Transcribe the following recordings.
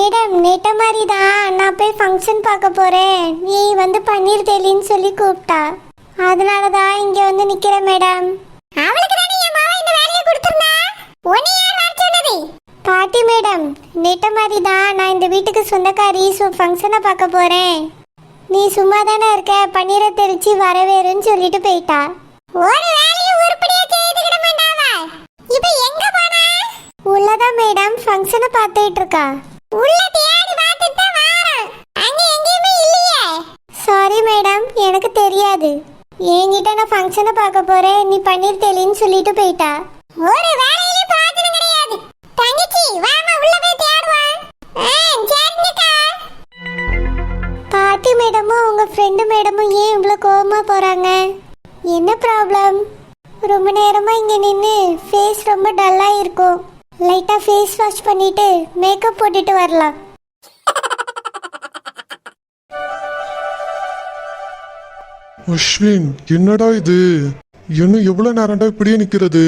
Madam நேட்ட மாதிரி தான் நான் போய் ஃபங்க்ஷன் பார்க்க போறேன், நீ வந்து பன்னீர் தெளின்னு சொல்லி கூப்பிட்டா, அதனால தான் இங்க வந்து நிக்கிறேன் மேடம். அவளுக்கு தானே என் மாமா இந்த வேலையை கொடுத்திருந்தா, உன்னை யார் வர சொன்னது? பாட்டி மேடம் நேட்ட மாதிரி தான் நான் இந்த வீட்டுக்கு சொந்தக்காரி, ஃபங்க்ஷனை பார்க்க போறேன், நீ சும்மா தானே இருக்க, பன்னீரை தெளிச்சு வரவேறுன்னு சொல்லிட்டு போயிட்டா. ஒரு வேலையை உருப்படியா செய்துக்கிட மாட்டாவா? இப்போ எங்க போனா? உள்ளதான் மேடம் ஃபங்க்ஷனை பார்த்துட்டு இருக்கா. உள்ள தேடி பார்த்துட்டு வாரேன், அங்க எங்கேயுமே இல்லையே. சாரி மேடம், எனக்கு தெரியாது, என்கிட்ட நான் ஃபங்க்ஷனை பார்க்க போறேன், நீ பன்னீர் தெளின்னு சொல்லிட்டு போயிட்டா. ஒரு வேலையில பாத்துன கிடையாது தங்கச்சி, வாமா உள்ள போய் தேடுவோம். சரிங்கக்கா. பாட்டி மேடமும் உங்க ஃப்ரெண்டு மேடமும் ஏன் இவ்வளவு கோவமா போறாங்க? என்ன ப்ராப்ளம்? ரொம்ப நேரமா இங்க நின்று ஃபேஸ் ரொம்ப டல்லா இருக்கும், லைட்டா ஃபேஸ் வாஷ் பண்ணிட்டு மேக்கப் போட்டுட்டு வரலாம். அஸ்வின், என்னடா இது? இன்னும் எவ்வளவு நேரம்டா இப்படியே நிக்கிறது?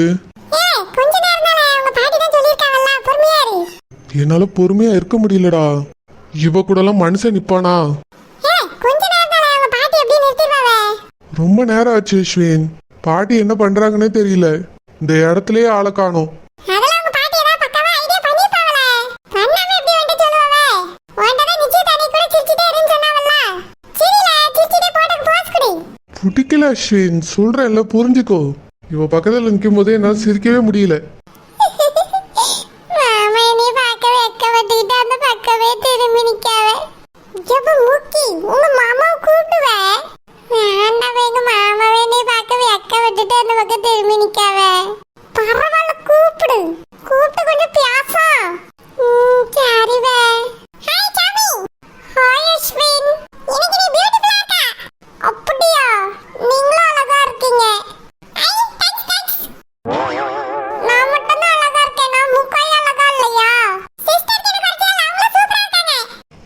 என்னால பொறுமையா இருக்க முடியலடா. இவ கூட எல்லாம் மனுஷன் நிப்பானா? ரொம்ப நேரம் ஆச்சு அஸ்வின், பாட்டி என்ன பண்றாங்கன்னே தெரியல, இந்த இடத்துலயே ஆளை காணோம். பிடிக்கல அஸ்வின், சொல்றேன்ல புரிஞ்சுக்கோ. இவ பக்கத்துல நிக்கும் போதே என்னால சிரிக்கவே முடியல.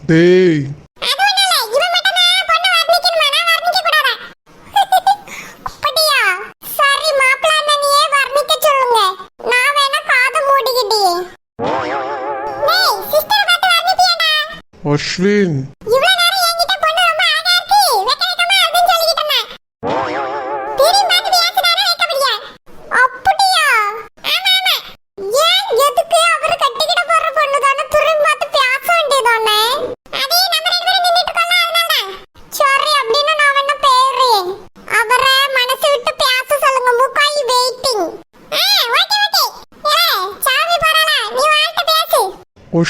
டேய், அஸ்வின்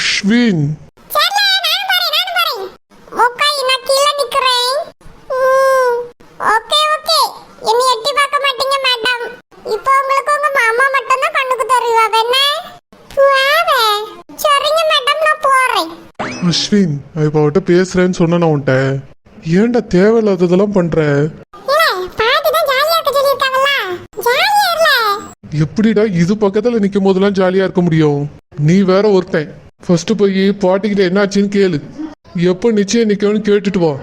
அஸ்வின் அஸ்வின், இப்ப அவட்ட பேசுறேன்னு சொன்ன உன்ட்ட, ஏன்டா தேவையில்லாததெல்லாம் பண்ற? எப்படிடா இது பக்கத்துல நிக்கும் போதெல்லாம் ஜாலியா இருக்க முடியும்? நீ வேற ஒருத்தன். ஃபர்ஸ்ட் போய் பாட்டிக்கிட்ட என்னாச்சுன்னு கேளு, எப்ப நிச்சயம் நிக்கணும்னு கேட்டுட்டு வா.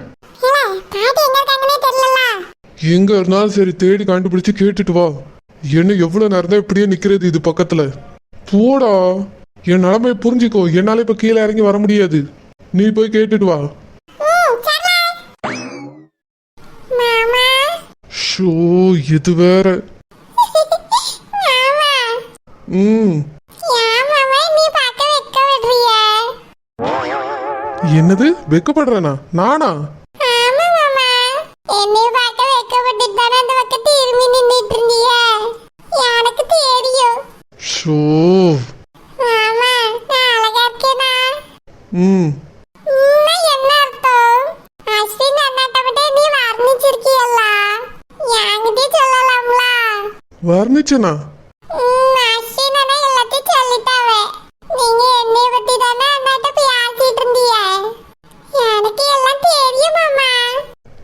எங்க இருந்தாலும் சரி தேடி கண்டுபிடிச்சு கேட்டுட்டு வா. என்ன எவ்வளவு நேரம் தான் இப்படியே நிக்கிறது இது பக்கத்துல? போடா, என் நிலைமை புரிஞ்சுக்கோ, என்னால இப்ப கீழே இறங்கி வர முடியாது, நீ போய் கேட்டுட்டு வா. ஷோ, இது வேற. என்னது வெக்கப்படுறனா? நானா? ஷோ, வர்ணிச்சனா?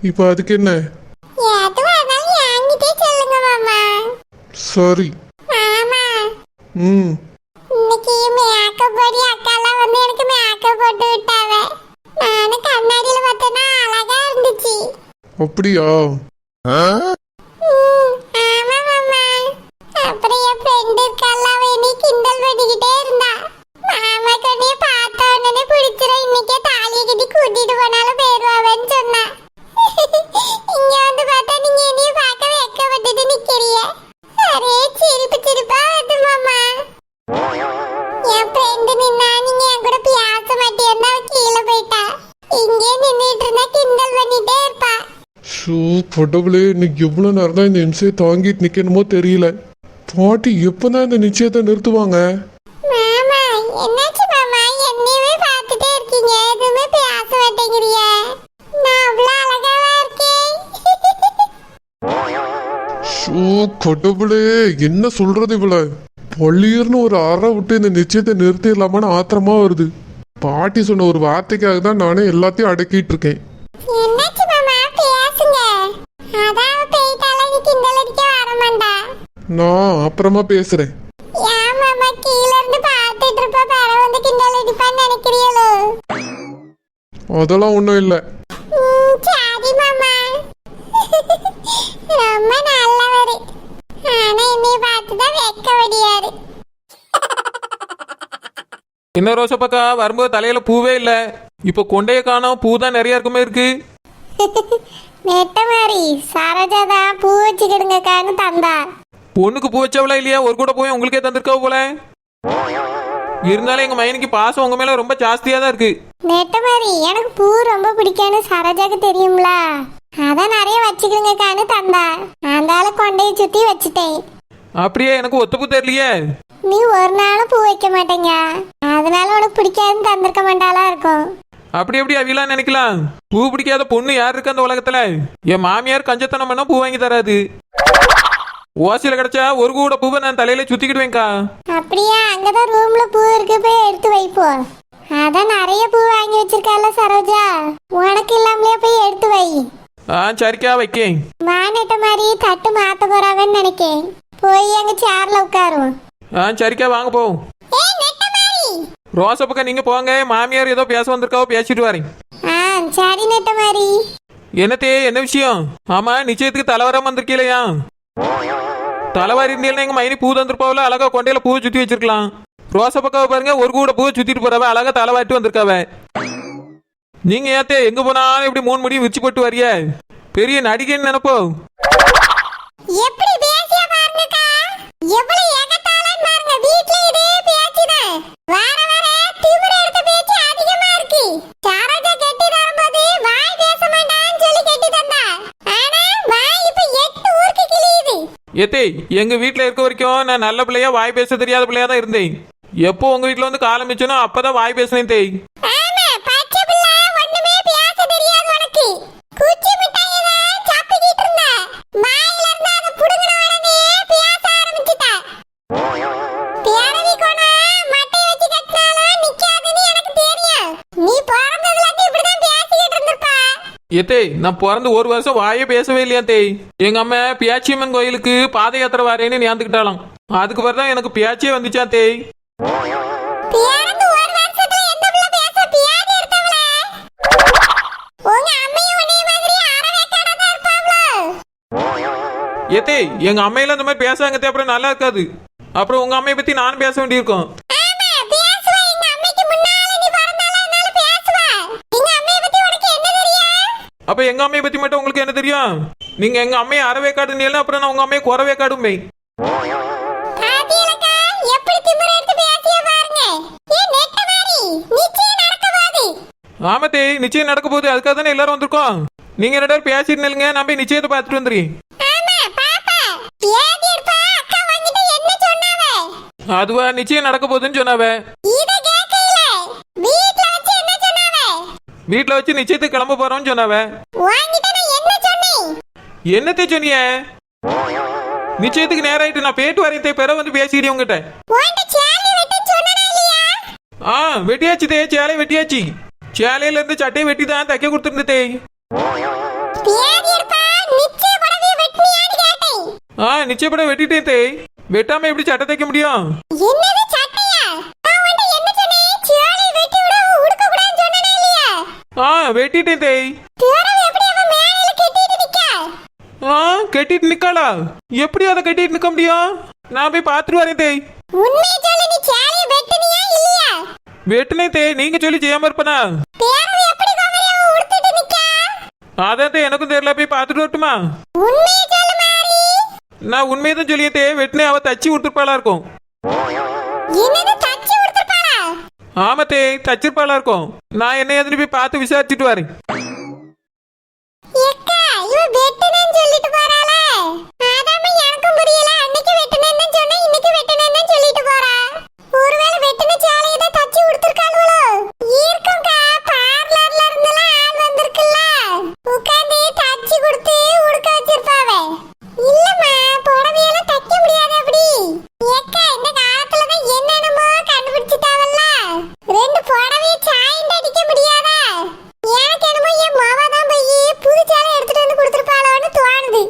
இப்ப அதுக்கு என்ன? சரி. இன்னைக்கு மேக்கப் போடி அக்காலாம் வந்து எனக்கு மேக்கப் போட்டு விட்டாவ, நானும் கண்ணாடியில பார்த்தேன்னா அழகா இருந்துச்சு. அப்படியா? ஆமா மாமா. அப்புறம் என் ஃப்ரெண்ட் இருக்கால, அவ என்னை கிண்டல் பண்ணிக்கிட்டே இருந்தா. மாமா கண்ணிய பார்த்த உடனே பிடிச்சிட இருந்து அவ கீழே போயிட்டா. இங்கே நின்னுட்டு இருந்தா கிண்டல் பண்ணிட்டே இருப்பா. ஷோ கடவுளே, இன்னைக்கு எவ்வளவு நேரம் தான் இந்த இம்சையை தாங்கிட்டு நிக்கணுமோ தெரியல. பாட்டி எப்பதான் இந்த நிச்சயத்தை நிறுத்துவாங்க? மாமா, என்னாச்சு மாமா? என்னையவே பார்த்துட்டே இருக்கீங்க, எதுவுமே பேச மாட்டேங்கிறீங்க. நான் அவ்வளவு அழகாவா இருக்கேன்? ஷோ கடவுளே, என்ன சொல்றது இவள? பள்ளியர்னு ஒரு அறை விட்டு இந்த நிச்சயத்தை நிறுத்திடலாமான்னு ஆத்திரமா வருது. பாட்டி சொன்ன ஒரு வார்த்தைக்காக தான் நானே எல்லாத்தையும் அடக்கிட்டு இருக்கேன். என்னாச்சு மாமா? பேசுங்க. அதான் அவ போயிட்டால, நீ கிண்டல் அடிக்க வர மாட்டா. நான் அப்புறமா பேசுறேன். ஏன் மாமா கீழ இருந்து பார்த்துட்டு இருப்பா, வேற வந்து கிண்டல் அடிப்பான்னு நினைக்கிறீங்களோ? அதெல்லாம் ஒன்றும் இல்லை. சரி மாமா. ரொம்ப நல்லவரு. ஆனா என்னைய பார்த்துதான் வெக்க வடியாரு. என்ன ரோசப்பாக்கா, வரும்போது தலையில பூவே இல்ல, இப்ப கொண்டைய காணோம், பூ தான் நிறைய இருக்குமே இருக்கு. நெட்ட மாதிரி சரோஜா தான் பூ வச்சுக்கிடுங்கக்கான்னு தந்தா. பொண்ணுக்கு பூ வச்சவளா இல்லையா? ஒரு கூட போய் உங்களுக்கே தந்திருக்கா போல. இருந்தாலும் எங்க மையனுக்கு பாசம் உங்க மேல ரொம்ப ஜாஸ்தியா தான் இருக்கு. நெட்ட மாதிரி எனக்கு பூ ரொம்ப பிடிக்கும்னு சரோஜாக்கு தெரியும்ல, அதான் நிறைய வச்சுக்கிடுங்கக்கான்னு தந்தா. அந்த கொண்டைய சுத்தி வச்சுட்டேன். அப்படியே எனக்கு ஒத்த பூ தெரியலையே. நீ ஒரு நாளும் பூ வைக்க மாட்டேங்க, அதனால உனக்கு பிடிக்காதுன்னு தந்திருக்க மாட்டாளா இருக்கும். அப்படி எப்படி அவிலாம் நினைக்கலாம்? பூ பிடிக்காத பொண்ணு யார் இருக்கு அந்த உலகத்துல? என் மாமியார் கஞ்சத்தனம் பண்ணா பூ வாங்கி தராது. ஓசியில கிடைச்சா ஒரு கூட பூவை நான் தலையில சுத்திக்கிடுவேன்க்கா. அப்படியா? அங்கதான் ரூம்ல பூ இருக்கு, போய் எடுத்து வைப்போம். அதான் நிறைய பூ வாங்கி வச்சிருக்கால சரோஜா, உனக்கு இல்லாமலே போய் எடுத்து வை. சரிக்கா வைக்கேன். மானிட்ட மாதிரி தட்டு மாத்த போறாவன்னு நினைக்கேன். போய் அங்க சேர்ல உட்காரும். சரிக்கா வாங்க போ. ரோசப்பக்கா நீங்க போங்க, மாமியார் ஏதோ பேச வந்திருக்காவோ, பேசிட்டு வரேன். சரி நெட்ட மாதிரி. என்னத்தே, என்ன விஷயம்? ஆமா, நிச்சயத்துக்கு தலைவரம் வந்திருக்கீலையா? தலைவாரி இருந்தீங்கன்னா எங்க மைனி பூ தந்துருப்பாவில, அழகா கொண்டையில பூவை சுத்தி வச்சிருக்கலாம். ரோசப்பக்காவை பாருங்க, ஒரு கூட பூவை சுத்திட்டு போறவ, அழகா தலைவாரிட்டு வந்திருக்காவ. நீங்க ஏத்தே எங்க போனாலும் இப்படி 3 முடியும் விரிச்சு போட்டு வரிய? பெரிய நடிகைன்னு நினைப்போ. எப்படி பேசிய பாருங்கக்கா, எவ்வளவு ஏகத்தாளன் பாருங்க. வீட்ல இதே பேச்சுதான், வர வர திமிர எடுத்த பேச்சு அதிகமா இருக்கு. சரோஜா கெட்டி தரும்போது வாய் பேச மாட்டான்னு சொல்லி கெட்டி தந்தா, ஆனா வாய் இப்ப 8 ஊருக்கு கிளியுது. ஏத்தே, எங்க வீட்டுல இருக்க வரைக்கும் நான் நல்ல பிள்ளையா, வாய் பேச தெரியாத பிள்ளையா தான் இருந்தேன். எப்போ உங்க வீட்டுல வந்து காலம் வச்சனோ அப்பதான் வாய் பேசினேன் தேய். ஆமா, பச்சை பிள்ளை ஒண்ணுமே பேச தெரியாது உனக்கு. குச்சி மிட்டாயை தான் சாப்பிட்டுக்கிட்டு இருந்தா, வாயில இருந்து அதை புடுங்கின உடனே பேச ஆரம்பிச்சுட்டா. பேரவி கோணா மட்டை வச்சு கட்டினாலும் நிக்காதுன்னு எனக்கு தெரியும். நீ பிறந்ததுல இருந்து இப்படிதான் பேசிக்கிட்டு இருந்திருப்பா. ஏத்தே, நான் பிறந்து 1 வருஷம் வாயே பேசவே இல்லையா தேய். எங்க அம்மா பியாச்சியம்மன் கோயிலுக்கு பாத யாத்திரை வரேன்னு ஞாந்துக்கிட்டாலும், அதுக்கு பிறகுதான் எனக்கு பியாச்சியே வந்துச்சா தேய். பிறந்து 1 வருஷத்துல எந்த பிள்ளை பேச பியாதி எடுத்தவளே? உங்க அம்மையும் உன்னை மாதிரி அறவேக்காடா தான் இருப்பாங்களோ? ஏத்தே, எங்க அம்மையில இந்த மாதிரி பேசாங்க அப்புறம் நல்லா இருக்காது. அப்புறம் உங்க அம்மையை பத்தி நானும் பேச வேண்டியிருக்கும். ஆமா, பேசுவா. எங்க அம்மைக்கு முன்னால நீ பிறந்தால அதனால பேசுவா. எங்க அம்மைய பத்தி உனக்கு என்ன தெரியும்? அப்ப எங்க அம்மையை பத்தி மட்டும் உங்களுக்கு என்ன தெரியும்? நீங்க எங்க அம்மையை அறவேக்காடுன்னு, அப்புறம் நான் உங்க அம்மையை குறவேக்காடுமே. பாத்தியலக்கா, எப்படி திமிர எடுத்து பேசிய பாருங்க. ஏ நெட்ட மாதிரி நிச்சயம் நடக்க போகுது. ஆமா தேய், நிச்சயம் நடக்க போகுது. அதுக்காக தானே எல்லாரும் வந்திருக்கோம். நீங்க 2 பேரும் பேசிட்டு நில்லுங்க, நான் போய் நிச்சயத்தை பார்த்துட்டு வந்துடுறேன். ஆமா பாப்பா, பேதி எடுப்பா. அக்கா வாங்கிட்டு என்ன சொன்னாவே? அதுவா நிச்சயம் நடக்க போகுதுன்னு சொன்னாவ. இத கேக்கையில வீட்ல வச்சு என்ன சொன்னாவே? வீட்டுல வச்சு நிச்சயத்துக்கு கிளம்ப போறோம்னு சொன்னாவ. வாங்கிட்டு நான் என்ன சொன்னேன்? என்னத்தே சொன்னிய? நிச்சயத்துக்கு நேரம் ஆயிட்டு, நான் போயிட்டு வரேன் தே, பிற வந்து பேசிக்கிறேன் உங்ககிட்ட. உன்கிட்ட சேலை வெட்ட சொன்னனா இல்லையா? வெட்டியாச்சு தே, சேலை வெட்டியாச்சு. சேலையில இருந்து சட்டையை வெட்டி தான் தைக்க கொடுத்துருந்தே தேய். பேதி எடுப்பா, நிச்சய புடவைய வெட்டினியான்னு கேட்டேன். நிச்சயப்பட வெட்டிட்டேன் தேய். வெட்டாம எப்படி சட்டை தைக்க முடியும்? என்னது சட்டையா? நான் உன்கிட்ட என்ன சொன்னேன்? சேலை வெட்டி விட உடுக்க கூடாதுன்னு சொன்னனா இல்லையா? வெட்டிட்டேன் தேய். திறவு எப்படி அவன் மேலையில கட்டிட்டு நிக்கா? கட்டிட்டு நிக்காளா? எப்படி அதை கட்டிட்டு நிக்க முடியும்? நான் போய் பார்த்துட்டு வரேன் தேய். உண்மையை சொல்லு, நீ சேலைய வெட்டினியா இல்லையா? வெட்டினே தேய், நீங்க சொல்லி செய்யாம இருப்பனா? திறவு எப்படி கோமரியாவை உடுத்திட்டு நிக்கா? அதான் தேய், எனக்கும் தெரியல, போய் பார்த்துட்டு வரட்டுமா? உண்மையை சொல்லு மாரி. நான் உண்மையதான் சொல்லியே தேய், வெட்டினே அவ தச்சு விட்டுருப்பாளா இருக்கும். என்னது தச்சு உடுத்திருப்பாளா? ஆமா தேய், தச்சிருப்பாளா இருக்கும். நான் என்ன ஏதுன்னு போய் பார்த்து விசாரிச்சுட்டு வரேன். ஏக்கா இவ வெட்டுனேன்னு சொல்லிட்டு போறாளே, அதாம எனக்கும் புரியல. அன்னைக்கு வெட்டுனேன்னு சொன்னா இன்னைக்கு வெட்டுனேன்னு சொல்லிட்டு போறா. ஒருவேளை வெட்டுன சேலையை தான் தச்சு கொடுத்துருக்காளுவளோ? இருக்கும்க்கா, பார்லர்ல இருந்தெல்லாம் ஆள் வந்திருக்குல்ல, உட்காந்து தச்சு கொடுத்து உடுக்க வச்சிருப்பாவே. இல்லம்மா, புடவையெல்லாம் தைக்க முடியாது அப்படி. ஏக்கா இந்த காலத்துல தான் என்னென்னமோ கண்டுபிடிச்சிட்டாவல்ல, ரெண்டு புடவைய சாய்ந்து அடிக்க முடியாதா? எனக்கு என்னமோ என் மாவா தான் போய் புது சேலை எடுத்துட்டு வந்து கொடுத்துருப்பாளோன்னு தோணுது.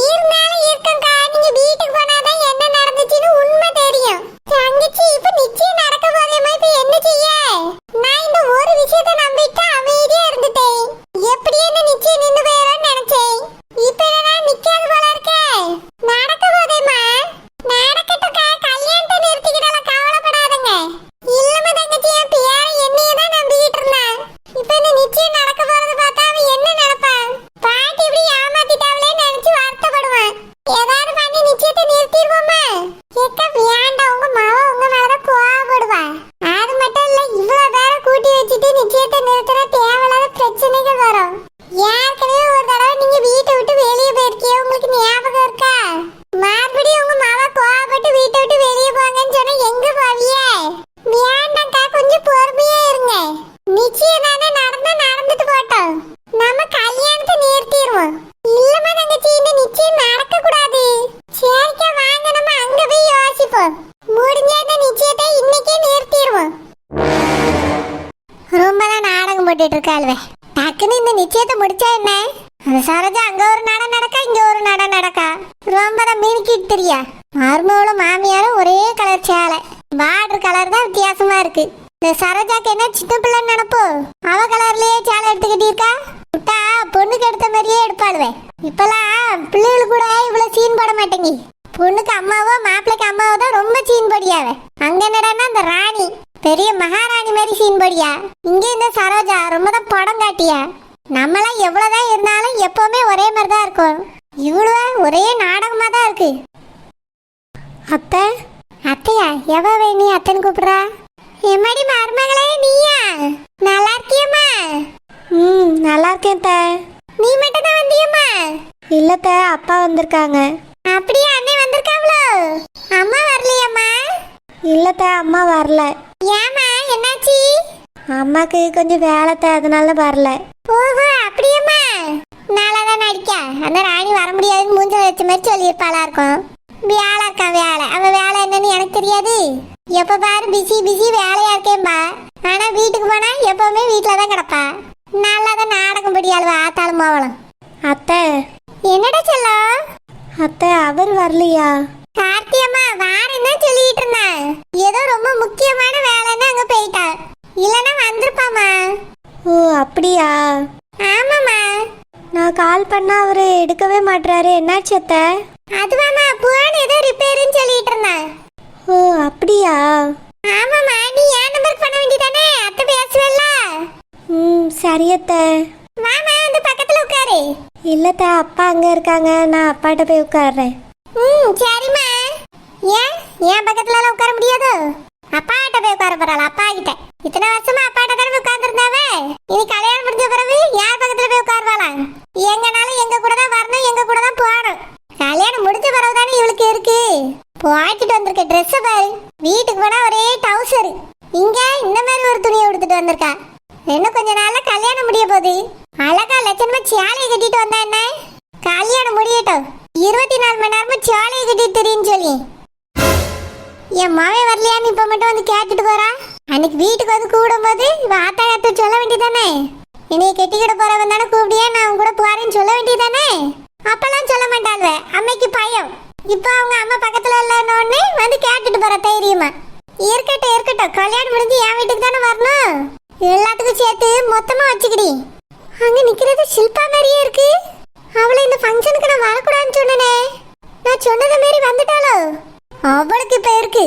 இருந்தாலும் இருக்கங்கா, நீங்க வீட்டுக்கு போனாதான் என்ன நடந்துச்சுன்னு உண்மை தெரியும். தங்கச்சி இப்ப நிச்சயம் நடக்க போதேமா, இப்ப என்ன செய்ய? நான் இந்த ஒரு விஷயத்தை நம்பிட்டு அமைதியா இருந்துட்டேன். எப்படி என்ன நிச்சயம் நின்று போயிடும்னு நினைச்சேன். இப்ப என்ன நிக்காது போல இருக்கே. நடக்க போதேமா, நடக்கட்டும்க்கா. கல்யாணத்தை நிறுத்திக்கிட்டாலும் கவலைப்படாதுங்க. இல்லம்மா தங்கச்சி, என் பேரை என்னையே தான் நம்பிக்கிட்டு இருந்தான். இப்ப இந்த நிச்சயம் நடக்க போறது பார்த்தா அவன் என்ன நினைப்பான்? பாட்டி இப்படி ஏமாத்திட்டாவளே நினைச்சு வருத்தப்படுவான். ஏதாவது பண்ணி நிச்சயத்தை நிறுத்திடுவோமா? ஏக்கா வேண்டாம், உங்க மாவா உங்க மேலதான் கோவப்படுவா. அது மட்டும் இல்ல, இவ்வளவு பேரை கூட்டி வச்சுட்டு நிச்சயத்தை நிறுத்தினா தேவையில்லாத பிரச்சனைகள் வரும். ஏற்கனவே ஒரு தடவை நீங்க வீட்டை விட்டு வெளியே போயிருக்கீங்க, உங்களுக்கு ஞாபகம் இருக்கா? மறுபடியும் உங்க மாவா கோவப்பட்டு வீட்டை விட்டு வெளியே போங்கன்னு சொன்னா எங்க போவியே? வேண்டாம்க்கா, கொஞ்சம் பொறுமையா இருங்க. நிச்சயம் தானே, நடந்தா நடந்துட்டு போட்டோம். நம்ம கல்யாணத்தை நிறுத்திடுவோம். இல்லம்மா தங்கச்சி, இந்த நிச்சயம் நடக்க கூடாது. சரிக்கா, வாங்க நம்ம அங்க போய் யோசிப்போம். முடிஞ்ச இந்த நிச்சயத்தை இன்னைக்கே நிறுத்திடுவோம். ரொம்ப தான் நாடகம் போட்டுட்டு இருக்காளுவே. டக்குன்னு இந்த நிச்சயத்தை முடிச்சா என்ன? அந்த சரோஜா அங்க ஒரு நடம் நடக்கா, இங்க ஒரு நடம் நடக்கா. ரொம்ப தான் மினுக்கிட்டு தெரியா. மருமகளும் மாமியாரும் ஒரே கலர் சேலை, பார்டர் கலர் தான் வித்தியாசமா இருக்கு. இந்த சரோஜாக்கு என்ன சின்ன பிள்ளைன்னு நினைப்போ? அவ கலர்லயே சேலை எடுத்துக்கிட்டு இருக்கா. விட்டா பொண்ணுக்கு எடுத்த மாதிரியே எடுப்பாளுவே. இப்பெல்லாம் பிள்ளைகளுக்கு கூட இவ்வளவு சீன் போட மாட்டேங்கி. பொண்ணுக்கு அம்மாவோ மாப்பிள்ளைக்கு அம்மாவோ தான் ரொம்ப சீன் படியாவே. அங்க என்னடான்னா இந்த ராணி பெரிய மகாராணி மாதிரி சீன் படியா. இங்க இந்த சரோஜா ரொம்ப தான் படம் காட்டியா. நம்மளாம் எவ்வளவுதான் இருந்தாலும் எப்பவுமே ஒரே மாதிரி தான் இருக்கும். இவ்வளவு ஒரே நாடகமா தான் இருக்கு. அத்தை, அத்தையா? எவ வேணி அத்தைன்னு கூப்பிடுறா? எம்மாடி மருமகளே, நீயா? நல்லா இருக்கியம்மா? நல்லா இருக்கேன் த. நீ மட்டும் தான் வந்தியம்மா? இல்ல த, அப்பா வந்திருக்காங்க. அப்படியே அண்ணே வந்திருக்காங்களோ? அம்மா வரலையம்மா? இல்ல த, அம்மா வரல. ஏம்மா, என்னாச்சு? அம்மாக்கு கொஞ்சம் வேலை த, அதனால வரல. ஓஹோ, அப்படியம்மா. நாளாதான் நடிக்கா. அந்த ராணி வர முடியாதுன்னு மூஞ்சல் வச்ச மாதிரி சொல்லியிருப்பாளா இருக்கும். வேலை இருக்கா வேலை. அவன் வேலை என்னன்னு எனக்கு தெரியாது. எப்ப பாரு பிஸி பிஸி வேலையா இருக்கேன்பா. ஆனா வீட்டுக்கு போனா எப்பவுமே வீட்டுல தான் கிடப்பா. நல்லாதான் நாடகம் படியாளுவா ஆத்தாலும் போவலாம். அத்தை, என்னடா செல்லம்? அத்தை, அவர் வரலையா? கார்த்தியம்மா வாரேன்னு சொல்லிட்டு இருந்தேன். ஏதோ ரொம்ப முக்கியமான வேலைன்னு அங்க போயிட்டா. இல்லைன்னா வந்திருப்பாமா. ஓ அப்படியா? ஆமாம்மா. நான் கால் பண்ணா அவரு எடுக்கவே மாட்டாரு. என்னாச்சு அத்தை? அதுவாமா, போன் ஏதோ ரிப்பேர்னு சொல்லிட்டு இருந்தேன். ஓ அப்படியா? ஆமாம்மா, நீ என் நம்பருக்கு பண்ண வேண்டியதானே, அத்தை பேசுவல்ல. சரியத்த. மாமா அந்த பக்கத்துல உட்காரு. இல்லத்த, அப்பா அங்க இருக்காங்க, நான் அப்பாட்ட போய் உட்கார்றேன். சரிம்மா. ஏன் பக்கத்துல எல்லாம் உட்கார முடியாது? அப்பாட்ட போய் உட்கார போறாள். அப்பா கிட்ட இத்தனை வருஷமா அப்பாட்ட தானே உட்கார்ந்துருந்தாவே. இனி கல்யாணம் முடிஞ்ச பிறகு யார் பக்கத்துல போய் உட்காருவாளாம்? எங்கனாலும் எங்க கூட தான் வரணும், எங்க கூட தான் போகணும். கல்யாணம் முடிஞ்ச பிறகு தானே இவளுக்கு இருக்கு. போய்கிட்டு வந்திருக்க ட்ரெஸ் பாரு. வீட்டுக்கு போனா ஒரே டவுசர். இங்க இந்த மாதிரி ஒரு துணியை உடுத்துட்டு வந்திருக்கா. இன்னும் கொஞ்ச நாள்ல கல்யாணம் முடிய போகுது. அழகா லட்சணமா சேலையை கட்டிட்டு வந்தா என்ன? கல்யாணம் முடியட்டும், 24 மணி நேரமும் சேலையை கட்டிட்டு தெரியுன்னு சொல்லி என் மாவே வரலையான்னு இப்ப மட்டும் வந்து கேட்டுட்டு போறா. அன்னைக்கு வீட்டுக்கு வந்து கூடும்போது வாத்தா எடுத்து சொல்ல வேண்டியதானே? என்னைய கெட்டிக்கிட போறவன் தானே கூப்பிடியா, நான் அவங்க கூட போறேன்னு சொல்ல வேண்டியதானே? அப்பெல்லாம் சொல்ல மாட்டாள்வே, அம்மைக்கு பயம். இப்ப அவங்க அம்மா பக்கத்துல இல்லன்னு வந்து கேட்டுட்டு போற தைரியமா. இருக்கட்டும் இருக்கட்டும், கல்யாணம் முடிஞ்சு என் வீட்டுக்கு தானே வரணும். எல்லாத்துக்கும் சேர்த்து மொத்தமா வச்சுக்கிடி. அங்க நிக்கிறது ஷில்பா மாதிரியே இருக்கு. அவளை இந்த ஃபங்க்ஷனுக்கு நான் வரக்கூடாதுன்னு சொன்னனே, நான் சொன்னது மாரி வந்துட்டாளோ? அவளுக்கு இப்ப இருக்கு.